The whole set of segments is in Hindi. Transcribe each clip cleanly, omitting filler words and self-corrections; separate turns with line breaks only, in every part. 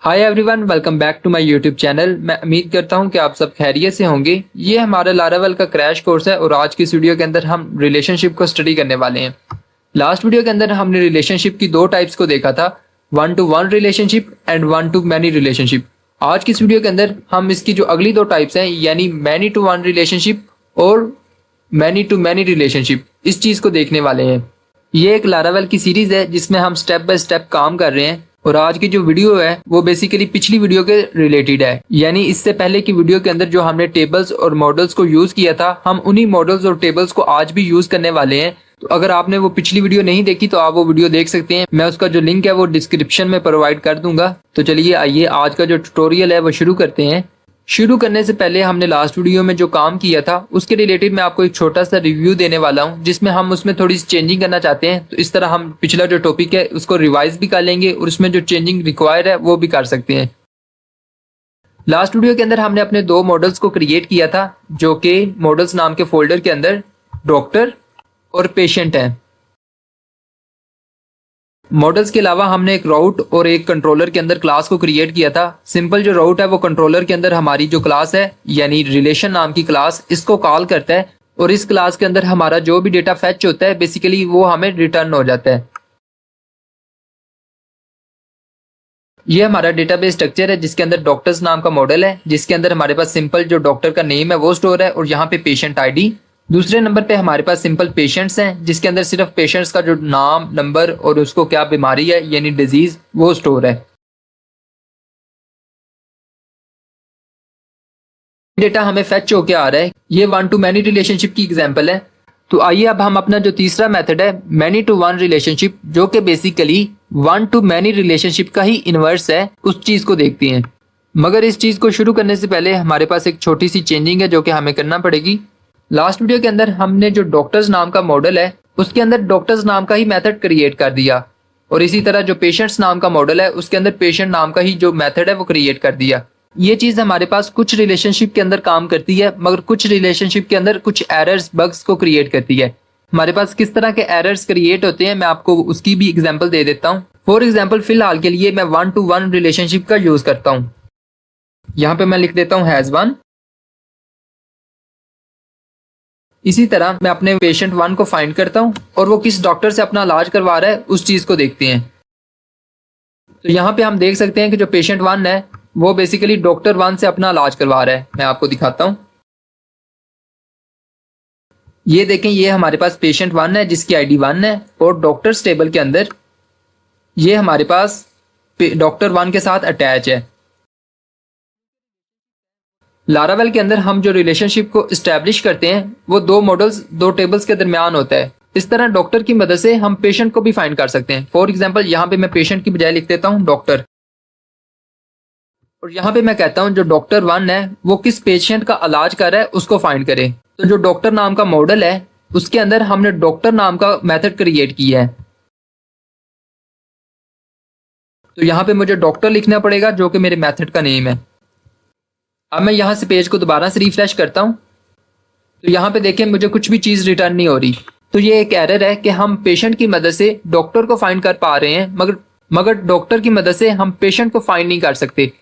Hi everyone, welcome back to my YouTube channel. मैं उम्मीद करता हूं कि आप सब खैरियत से होंगे। ये हमारा लारावेल का क्रैश कोर्स है और आज की इस वीडियो के अंदर हम रिलेशनशिप को स्टडी करने वाले हैं। लास्ट वीडियो के अंदर हमने रिलेशनशिप की दो टाइप्स को देखा था, one to one relationship and one to many relationship. आज की इस वीडियो के अंदर हम इसकी जो अगली दो टाइप्स हैं यानी मैनी टू वन रिलेशनशिप और मैनी टू मैनी रिलेशनशिप, इस चीज को देखने वाले हैं। ये एक लारावेल की सीरीज है जिसमें हम स्टेप बाय स्टेप काम कर रहे हैं और आज की जो वीडियो है वो बेसिकली पिछली वीडियो के रिलेटेड है। यानी इससे पहले की वीडियो के अंदर जो हमने टेबल्स और मॉडल्स को यूज किया था, हम उन्हीं मॉडल्स और टेबल्स को आज भी यूज करने वाले हैं। तो अगर आपने वो पिछली वीडियो नहीं देखी तो आप वो वीडियो देख सकते हैं। मैं उसका जो लिंक है वो डिस्क्रिप्शन में प्रोवाइड कर दूंगा। तो चलिए आइए आज का जो ट्यूटोरियल है वो शुरू करते हैं। शुरू करने से पहले हमने लास्ट वीडियो में जो काम किया था उसके रिलेटेड मैं आपको एक छोटा सा रिव्यू देने वाला हूं, जिसमें हम उसमें थोड़ी सी चेंजिंग करना चाहते हैं। तो इस तरह हम पिछला जो टॉपिक है उसको रिवाइज भी कर लेंगे और उसमें जो चेंजिंग रिक्वायर है वो भी कर सकते हैं। लास्ट वीडियो के अंदर हमने अपने दो मॉडल्स को क्रिएट किया था जो कि मॉडल्स नाम के फोल्डर के अंदर डॉक्टर और पेशेंट है। मॉडल्स के अलावा हमने एक राउट और एक कंट्रोलर के अंदर क्लास को क्रिएट किया था। सिंपल जो राउट है वो कंट्रोलर के अंदर हमारी जो क्लास है यानी रिलेशन नाम की क्लास, इसको कॉल करता है और इस क्लास के अंदर हमारा जो भी डेटा फेच होता है बेसिकली वो हमें रिटर्न हो जाता है। ये हमारा डेटाबेस स्ट्रक्चर है जिसके अंदर डॉक्टर्स नाम का मॉडल है, जिसके अंदर हमारे पास सिंपल जो डॉक्टर का नेम है वो स्टोर है और यहाँ पे पेशेंट आईडी। दूसरे नंबर पे हमारे पास सिंपल पेशेंट्स हैं जिसके अंदर सिर्फ पेशेंट्स का जो नाम, नंबर और उसको क्या बीमारी है यानी डिजीज वो स्टोर है। डेटा हमें फेच होके आ रहा है। ये वन टू मैनी रिलेशनशिप की एग्जांपल है। तो आइए अब हम अपना जो तीसरा मेथड है मैनी टू वन रिलेशनशिप, जो कि basically one to many relationship का ही इनवर्स है, उस चीज को देखते हैं। मगर इस चीज को शुरू करने से पहले हमारे पास एक छोटी सी चेंजिंग है जो कि हमें करना पड़ेगी। लास्ट वीडियो के अंदर हमने जो डॉक्टर्स नाम का मॉडल है उसके अंदर डॉक्टर्स नाम का ही मेथड क्रिएट कर दिया और इसी तरह जो पेशेंट्स नाम का मॉडल है उसके अंदर पेशेंट नाम का ही जो मेथड है वो क्रिएट कर दिया। ये चीज हमारे पास कुछ रिलेशनशिप के अंदर काम करती है मगर कुछ रिलेशनशिप के अंदर कुछ एरर्स, बग्स को क्रिएट करती है। हमारे पास किस तरह के एरर्स क्रिएट होते हैं मैं आपको उसकी भी एग्जांपल दे देता हूँ। फॉर एग्जांपल फिलहाल के लिए मैं वन टू वन रिलेशनशिप का यूज करता हूँ। यहाँ पे मैं लिख देता हूँ हैज वन। इसी तरह मैं अपने पेशेंट वन को फाइंड करता हूँ और वो किस डॉक्टर से अपना इलाज करवा रहा है उस चीज को देखते हैं। तो यहाँ पे हम देख सकते हैं कि जो पेशेंट वन है वो बेसिकली डॉक्टर वन से अपना इलाज करवा रहा है। मैं आपको दिखाता हूँ। ये देखें, ये हमारे पास पेशेंट वन है जिसकी आईडी वन है और डॉक्टर्स टेबल के अंदर ये हमारे पास डॉक्टर वन के साथ अटैच है। लारावेल के अंदर हम जो रिलेशनशिप को इस्टेब्लिश करते हैं वो दो मॉडल्स, दो टेबल्स के दरमियान होता है। इस तरह डॉक्टर की मदद से हम पेशेंट को भी फाइंड कर सकते हैं। फॉर एग्जांपल यहाँ पे मैं पेशेंट की बजाय लिख देता हूँ डॉक्टर और यहाँ पे मैं कहता हूँ जो डॉक्टर वन है वो किस पेशेंट का इलाज कर रहा है उसको फाइंड करे। तो जो डॉक्टर नाम का मॉडल है उसके अंदर हमने डॉक्टर नाम का मेथड क्रिएट किया है। तो यहाँ पे मुझे डॉक्टर लिखना पड़ेगा जो कि मेरे मेथड का नेम है। अब मैं यहाँ से पेज को दोबारा से रिफ्रेश करता हूँ तो यहाँ पे देखें मुझे कुछ भी चीज रिटर्न नहीं हो रही। तो ये एक एरर है कि हम पेशेंट की मदद से डॉक्टर को फाइंड कर पा रहे हैं मगर डॉक्टर की मदद से हम पेशेंट को फाइंड नहीं कर सकते।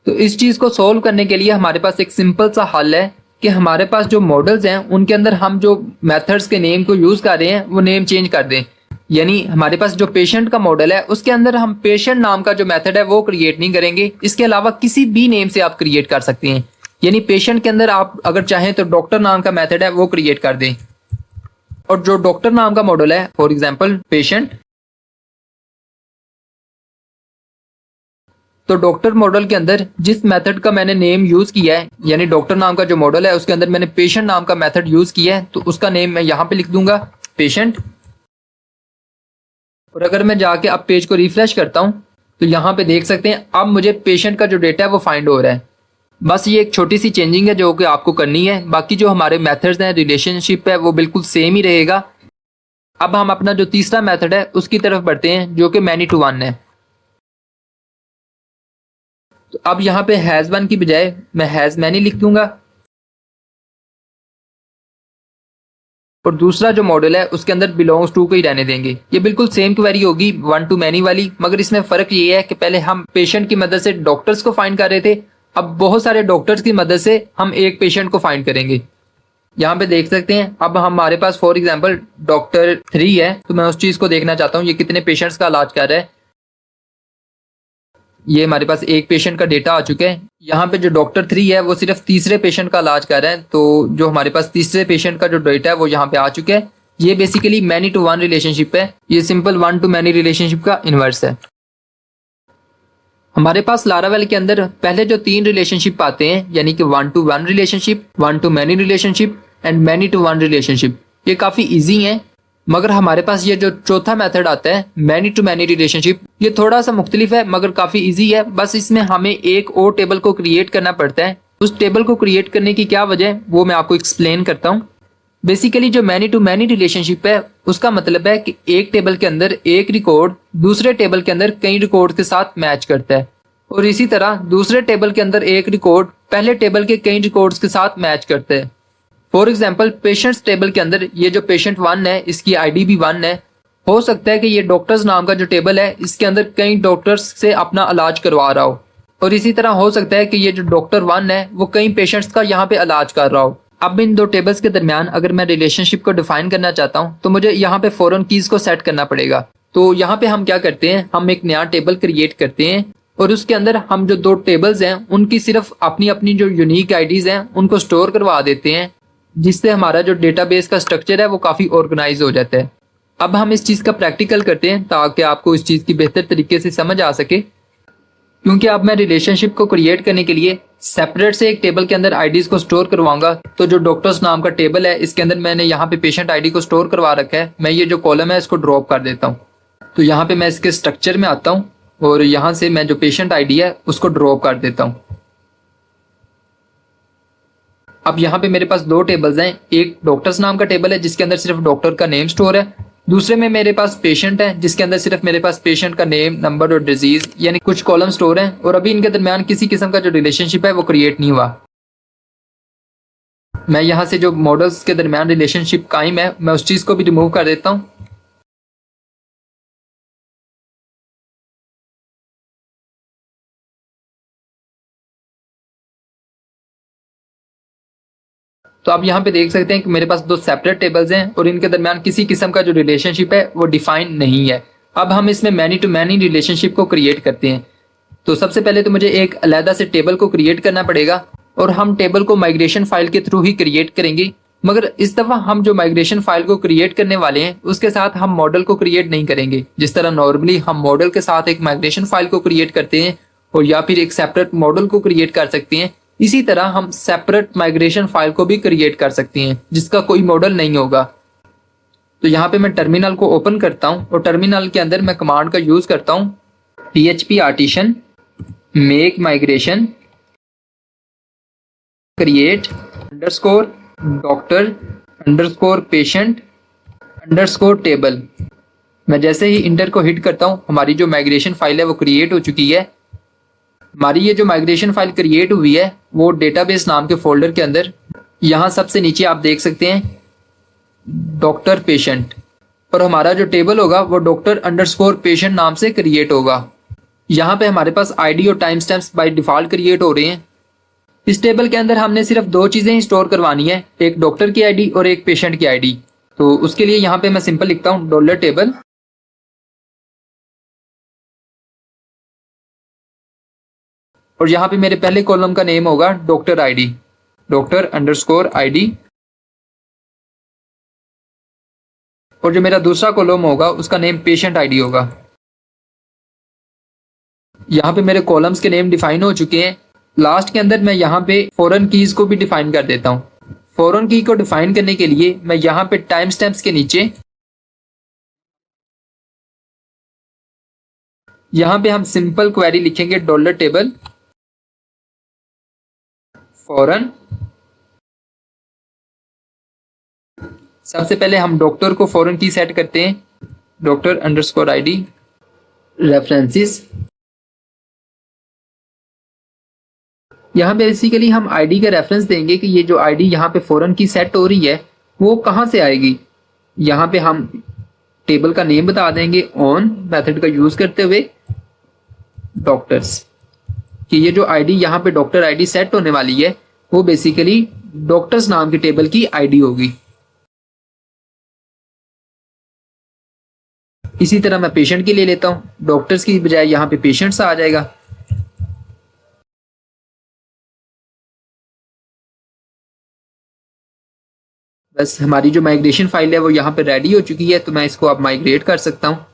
तो इस चीज को सॉल्व करने के लिए हमारे पास एक सिंपल सा हल है कि हमारे पास जो मॉडल्स हैं उनके अंदर हम जो मेथड्स के नेम को यूज कर रहे हैं वो नेम चेंज कर दें। यानी हमारे पास जो पेशेंट का मॉडल है उसके अंदर हम पेशेंट नाम का जो मेथड है वो क्रिएट नहीं करेंगे, इसके अलावा किसी भी नेम से आप क्रिएट कर सकते हैं। यानी पेशेंट के अंदर आप अगर चाहें तो डॉक्टर नाम का मेथड है वो क्रिएट कर दें और जो डॉक्टर नाम का मॉडल है फॉर एग्जांपल पेशेंट, तो डॉक्टर मॉडल के अंदर जिस मेथड का मैंने नेम यूज किया है यानी डॉक्टर नाम का जो मॉडल है उसके अंदर मैंने पेशेंट नाम का मेथड यूज किया है तो उसका नेम मैं यहाँ पे लिख दूंगा पेशेंट। और अगर मैं जाके अब पेज को रिफ्रेश करता हूँ तो यहाँ पे देख सकते हैं अब मुझे पेशेंट का जो डेटा है वो फाइंड हो रहा है। बस ये एक छोटी सी चेंजिंग है जो कि आपको करनी है, बाकी जो हमारे मेथड्स हैं, रिलेशनशिप है वो बिल्कुल सेम ही रहेगा। अब हम अपना जो तीसरा मेथड है उसकी तरफ बढ़ते हैं जो कि मैनी टू वन है। तो अब यहाँ पे हैज वन की बजाय मैं हैज मैनी लिख दूंगा। और दूसरा जो मॉडल है उसके अंदर बिलोंग्स टू को ही रहने देंगे। ये बिल्कुल सेम क्वेरी होगी वन टू मैनी वाली, मगर इसमें फर्क ये है कि पहले हम पेशेंट की मदद से डॉक्टर्स को फाइंड कर रहे थे, अब बहुत सारे डॉक्टर्स की मदद से हम एक पेशेंट को फाइंड करेंगे। यहाँ पे देख सकते हैं अब हमारे पास फॉर एग्जाम्पल डॉक्टर 3 है, तो मैं उस चीज को देखना चाहता हूँ ये कितने पेशेंट्स का इलाज कर रहा है। ये हमारे पास एक पेशेंट का डेटा आ चुका है। यहाँ पे जो डॉक्टर 3 है वो सिर्फ तीसरे पेशेंट का इलाज कर रहा है, तो जो हमारे पास तीसरे पेशेंट का जो डेटा है वो यहाँ पे आ चुका है। ये basically many to one relationship है, ये simple one to many relationship का इनवर्स है। हमारे पास लारावेल के अंदर पहले जो 3 रिलेशनशिप आते हैं, यानी कि one to one relationship, one to many relationship and many to one relationship, ये काफी इजी है। मगर हमारे पास ये जो चौथा मेथड आता है मैनी टू मैनी रिलेशनशिप, ये थोड़ा सा मुख्तलिफ है मगर काफी इजी है। बस इसमें हमें एक और टेबल को क्रिएट करना पड़ता है। उस टेबल को क्रिएट करने की क्या वजह है वो मैं आपको एक्सप्लेन करता हूँ। बेसिकली जो मैनी टू मैनी रिलेशनशिप है उसका मतलब है कि एक टेबल के अंदर एक रिकॉर्ड दूसरे टेबल के अंदर कई रिकॉर्ड के साथ मैच करता है, और इसी तरह दूसरे टेबल के अंदर एक रिकॉर्ड पहले टेबल के कई रिकॉर्ड्स के साथ मैच करता है। फॉर एग्जाम्पल पेशेंट्स टेबल के अंदर ये जो पेशेंट 1 है इसकी आईडी भी 1 है। हो सकता है कि ये डॉक्टर्स नाम का जो टेबल है इसके अंदर कई डॉक्टर्स से अपना इलाज करवा रहा हो, और इसी तरह हो सकता है कि ये जो डॉक्टर 1 है वो कई पेशेंट्स का यहाँ पे इलाज कर रहा हो। अब इन दो टेबल्स के दरमियान अगर मैं रिलेशनशिप को डिफाइन करना चाहता हूँ तो मुझे यहाँ पे फॉरेन कीज को सेट करना पड़ेगा। तो यहाँ पे हम क्या करते हैं, हम एक नया टेबल क्रिएट करते हैं और उसके अंदर हम जो 2 टेबल्स हैं उनकी सिर्फ अपनी अपनी जो यूनिक आईडीज हैं उनको स्टोर करवा देते हैं, जिससे हमारा जो डेटाबेस का स्ट्रक्चर है वो काफी ऑर्गेनाइज हो जाता है। अब हम इस चीज का प्रैक्टिकल करते हैं ताकि आपको इस चीज की बेहतर तरीके से समझ आ सके। क्योंकि अब मैं रिलेशनशिप को क्रिएट करने के लिए सेपरेट से एक टेबल के अंदर आईडीज को स्टोर करवाऊंगा, तो जो डॉक्टर्स नाम का टेबल है इसके अंदर मैंने यहाँ पे पेशेंट आईडी को स्टोर करवा रखा है। मैं ये जो कॉलम है इसको ड्रॉप कर देता हूँ। तो यहाँ पे मैं इसके स्ट्रक्चर में आता हूँ और यहाँ से मैं जो पेशेंट आईडी है उसको ड्रॉप कर देता हूँ। अब यहाँ पे मेरे पास 2 टेबल्स हैं, एक डॉक्टर्स नाम का टेबल है जिसके अंदर सिर्फ डॉक्टर का नेम स्टोर है, दूसरे में मेरे पास पेशेंट है जिसके अंदर सिर्फ मेरे पास पेशेंट का नेम, नंबर और डिजीज यानी कुछ कॉलम स्टोर हैं, और अभी इनके दरमियान किसी किस्म का जो रिलेशनशिप है वो क्रिएट नहीं हुआ। मैं यहाँ से जो मॉडल्स के दरमियान रिलेशनशिप कायम है मैं उस चीज को भी रिमूव कर देता हूँ। तो आप यहाँ पे देख सकते हैं कि मेरे पास 2 सेपरेट टेबल्स हैं और इनके दरमियान किसी किस्म का जो रिलेशनशिप है वो डिफाइन नहीं है। अब हम इसमें मैनी टू मैनी रिलेशनशिप को क्रिएट करते हैं। तो सबसे पहले तो मुझे एक अलहदा से टेबल को क्रिएट करना पड़ेगा और हम टेबल को माइग्रेशन फाइल के थ्रू ही क्रिएट करेंगे, मगर इस दफा हम जो माइग्रेशन फाइल को क्रिएट करने वाले हैं उसके साथ हम मॉडल को क्रिएट नहीं करेंगे। जिस तरह नॉर्मली हम मॉडल के साथ एक माइग्रेशन फाइल को क्रिएट करते हैं और या फिर एक सेपरेट मॉडल को क्रिएट कर सकते हैं, इसी तरह हम सेपरेट माइग्रेशन फाइल को भी क्रिएट कर सकते हैं जिसका कोई मॉडल नहीं होगा। तो यहाँ पे मैं टर्मिनल को ओपन करता हूँ और टर्मिनल के अंदर मैं कमांड का यूज करता हूँ php artisan make migration create underscore doctor underscore patient underscore table। मैं जैसे ही इंटर को हिट करता हूँ हमारी जो माइग्रेशन फाइल है वो क्रिएट हो चुकी है। हमारी ये जो माइग्रेशन फाइल क्रिएट हुई है वो डेटाबेस नाम के फोल्डर के अंदर यहाँ सबसे नीचे आप देख सकते हैं डॉक्टर पेशेंट, और हमारा जो टेबल होगा वो डॉक्टर अंडरस्कोर पेशेंट नाम से क्रिएट होगा। यहाँ पे हमारे पास आईडी और time stamps by default create हो रहे हैं। इस टेबल के अंदर हमने सिर्फ 2 चीजें ही स्टोर करवानी है, एक डॉक्टर की आईडी और एक पेशेंट की आईडी। तो उसके लिए यहाँ पे मैं सिंपल लिखता हूँ डॉलर टेबल, और यहाँ पे मेरे पहले कॉलम का नेम होगा doctor ID, doctor underscore ID, और जो मेरा दूसरा कॉलम होगा उसका नेम पेशेंट आईडी होगा। यहाँ पे मेरे कॉलम्स के नेम डिफाइन हो चुके हैं। लास्ट के अंदर मैं यहाँ पे फॉरेन कीज को भी डिफाइन कर देता हूँ। फॉरेन की को डिफाइन करने के लिए मैं यहाँ पे टाइम स्टैम्प्स के नीचे यहाँ पे हम सिंपल क्वेरी लिखेंगे डॉलर टेबल फॉरेन। सबसे पहले हम डॉक्टर को फॉरेन की सेट करते हैं, डॉक्टर अंडरस्कोर आईडी रेफरेंसेस। यहाँ बेसिकली हम आईडी का रेफरेंस देंगे कि ये जो आईडी यहाँ पे फॉरेन की सेट हो रही है वो कहाँ से आएगी? यहाँ पे हम टेबल का नेम बता देंगे ऑन मेथड का यूज करते हुए डॉक्टर्स, कि ये जो आईडी यहाँ पे डॉक्टर आईडी सेट होने वाली है वो बेसिकली डॉक्टर्स नाम की टेबल की आईडी होगी। इसी तरह मैं पेशेंट के लिए लेता हूं, डॉक्टर्स की बजाय यहाँ पे पेशेंट्स आ जाएगा। बस हमारी जो माइग्रेशन फाइल है वो यहाँ पे रेडी हो चुकी है, तो मैं इसको अब माइग्रेट कर सकता हूँ।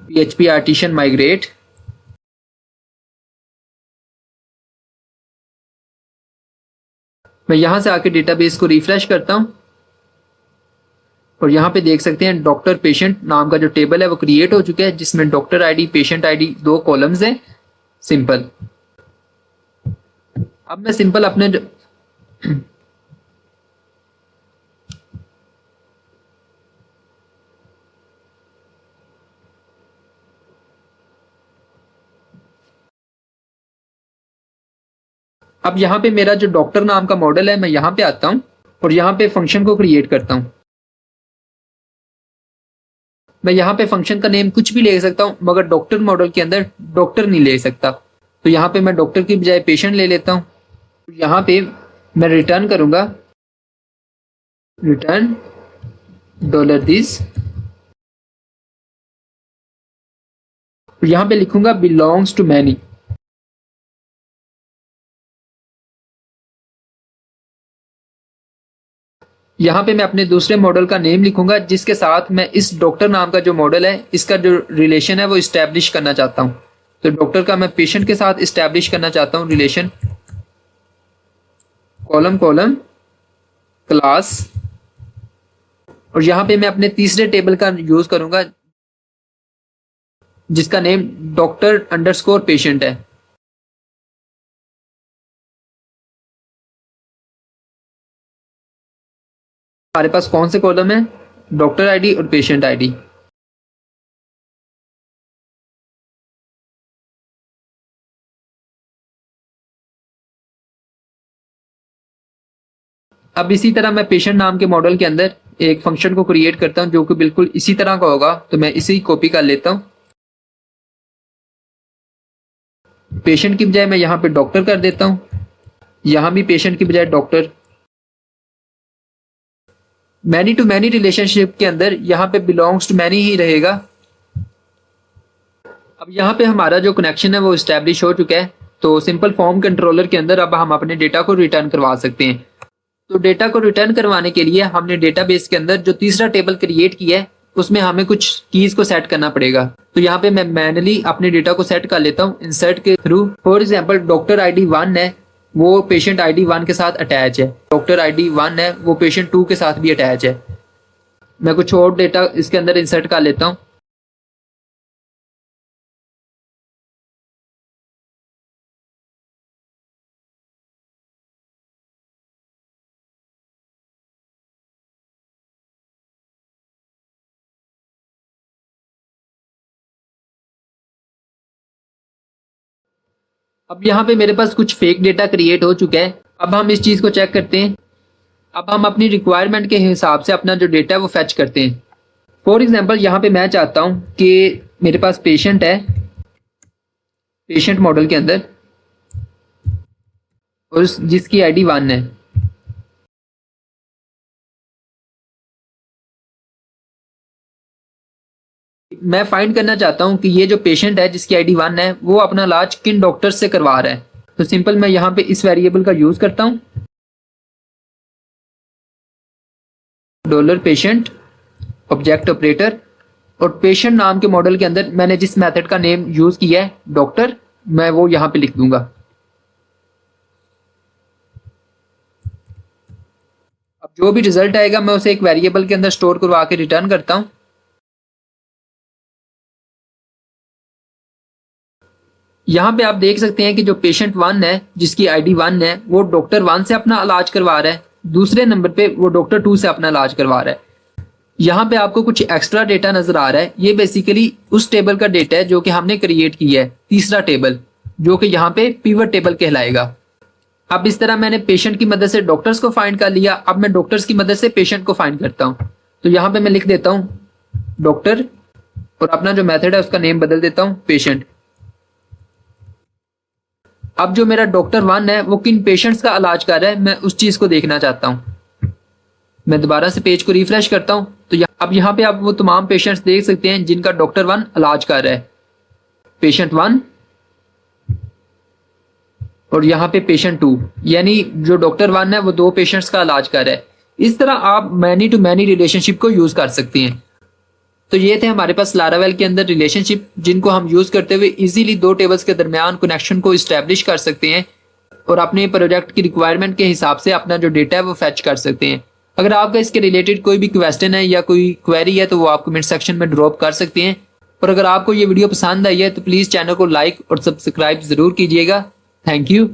PHP artisan migrate. मैं यहाँ से आके डेटाबेस को रिफ्रेश करता हूँ और यहाँ पे देख सकते हैं डॉक्टर पेशेंट नाम का जो टेबल है वो क्रिएट हो चुका है, जिसमें doctor ID patient ID 2 columns हैं। सिंपल। अब मैं सिंपल अपने अब यहाँ पे मेरा जो डॉक्टर नाम का मॉडल है, मैं यहाँ पे आता हूँ और यहाँ पे फंक्शन को क्रिएट करता हूँ। मैं यहाँ पे फंक्शन का नेम कुछ भी ले सकता हूँ, मगर डॉक्टर मॉडल के अंदर डॉक्टर नहीं ले सकता। तो यहाँ पे मैं डॉक्टर की बजाय पेशेंट ले लेता हूँ। यहाँ पे मैं रिटर्न करूंगा रिटर्न $this। यहाँ पे लिखूंगा बिलोंग्स टू मैनी। यहाँ पे मैं अपने दूसरे मॉडल का नेम लिखूंगा, जिसके साथ मैं इस डॉक्टर नाम का जो मॉडल है इसका जो रिलेशन है वो इस्टेब्लिश करना चाहता हूँ। तो डॉक्टर का मैं पेशेंट के साथ इस्टेब्लिश करना चाहता हूँ रिलेशन। कॉलम कॉलम क्लास, और यहाँ पे मैं अपने तीसरे टेबल का यूज करूंगा जिसका नेम डॉक्टर_पेशेंट है। हमारे पास कौन से कॉलम है? डॉक्टर आईडी और पेशेंट आईडी। अब इसी तरह मैं पेशेंट नाम के मॉडल के अंदर एक फंक्शन को क्रिएट करता हूं जो कि बिल्कुल इसी तरह का होगा। तो मैं इसी कॉपी कर लेता हूं। पेशेंट की बजाय मैं यहाँ पे डॉक्टर कर देता हूं, यहां भी पेशेंट की बजाय doctor. Many to many relationship के अंदर यहाँ पे बिलोंग्स टू मैनी ही रहेगा। अब यहाँ पे हमारा जो कनेक्शन है वो इस्टेब्लिश हो चुका है। तो सिंपल फॉर्म कंट्रोलर के अंदर अब हम अपने डेटा को रिटर्न करवा सकते हैं। तो डेटा को रिटर्न करवाने के लिए हमने डेटाबेस के अंदर जो तीसरा टेबल क्रिएट किया है उसमें हमें कुछ कीज को सेट करना पड़ेगा। तो यहाँ पे मैं मैनुअली अपने डेटा को सेट कर लेता हूँ इंसर्ट के through. For example doctor ID 1 है वो पेशेंट आईडी 1 के साथ अटैच है, डॉक्टर आईडी 1 है वो पेशेंट 2 के साथ भी अटैच है। मैं कुछ और डेटा इसके अंदर इंसर्ट कर लेता हूँ। अब यहाँ पे मेरे पास कुछ फेक डेटा क्रिएट हो चुका है। अब हम इस चीज को चेक करते हैं। अब हम अपनी रिक्वायरमेंट के हिसाब से अपना जो डेटा है वो फेच करते हैं। फॉर एग्जांपल यहाँ पे मैं चाहता हूँ कि मेरे पास पेशेंट है, पेशेंट मॉडल के अंदर, और जिसकी आईडी 1 है। मैं फाइंड करना चाहता हूं कि ये जो पेशेंट है जिसकी आईडी 1 है वो अपना इलाज किन डॉक्टर से करवा रहा है। तो सिंपल मैं यहाँ पे इस वेरिएबल का यूज करता हूँ $patient ऑब्जेक्ट ऑपरेटर, और पेशेंट नाम के मॉडल के अंदर मैंने जिस मेथड का नेम यूज किया है डॉक्टर, मैं वो यहाँ पे लिख दूंगा। अब जो भी रिजल्ट आएगा मैं उसे एक वेरिएबल के अंदर स्टोर करवा के रिटर्न करता हूँ। यहाँ पे आप देख सकते हैं कि जो पेशेंट 1 है जिसकी आईडी 1 है वो डॉक्टर 1 से अपना इलाज करवा रहा है, दूसरे नंबर पे वो डॉक्टर 2 से अपना इलाज करवा रहा है। यहाँ पे आपको कुछ एक्स्ट्रा डेटा नजर आ रहा है, ये बेसिकली उस टेबल का डेटा है जो कि हमने क्रिएट किया है, तीसरा टेबल जो कि यहाँ पे पिवट टेबल कहलाएगा। अब इस तरह मैंने पेशेंट की मदद से डॉक्टर्स को फाइंड कर लिया। अब मैं डॉक्टर्स की मदद से पेशेंट को फाइंड करता हूँ। तो यहाँ पे मैं लिख देता हूँ डॉक्टर और अपना जो मेथड है उसका नेम बदल देता हूँ पेशेंट। अब जो मेरा डॉक्टर 1 है वो किन पेशेंट्स का इलाज कर रहा है, मैं उस चीज को देखना चाहता हूँ। मैं दोबारा से पेज को रिफ्रेश करता हूँ तो अब यहाँ पे आप वो तमाम पेशेंट्स देख सकते हैं जिनका डॉक्टर 1 इलाज कर रहा है। पेशेंट 1 और यहाँ पे पेशेंट 2, यानी जो डॉक्टर 1 है वो 2 पेशेंट्स का इलाज कर रहा है। इस तरह आप मैनी टू मैनी रिलेशनशिप को यूज कर सकते हैं। तो ये थे हमारे पास लारावेल के अंदर रिलेशनशिप, जिनको हम यूज करते हुए इजीली 2 टेबल्स के दरमियान कनेक्शन को इस्टेब्लिश कर सकते हैं और अपने प्रोजेक्ट की रिक्वायरमेंट के हिसाब से अपना जो डेटा है वो फैच कर सकते हैं। अगर आपका इसके रिलेटेड कोई भी क्वेश्चन है या कोई क्वेरी है तो वो आप कमेंट सेक्शन में ड्रॉप कर सकते हैं। और अगर आपको ये वीडियो पसंद आई है तो प्लीज चैनल को लाइक और सब्सक्राइब जरूर कीजिएगा। Thank you.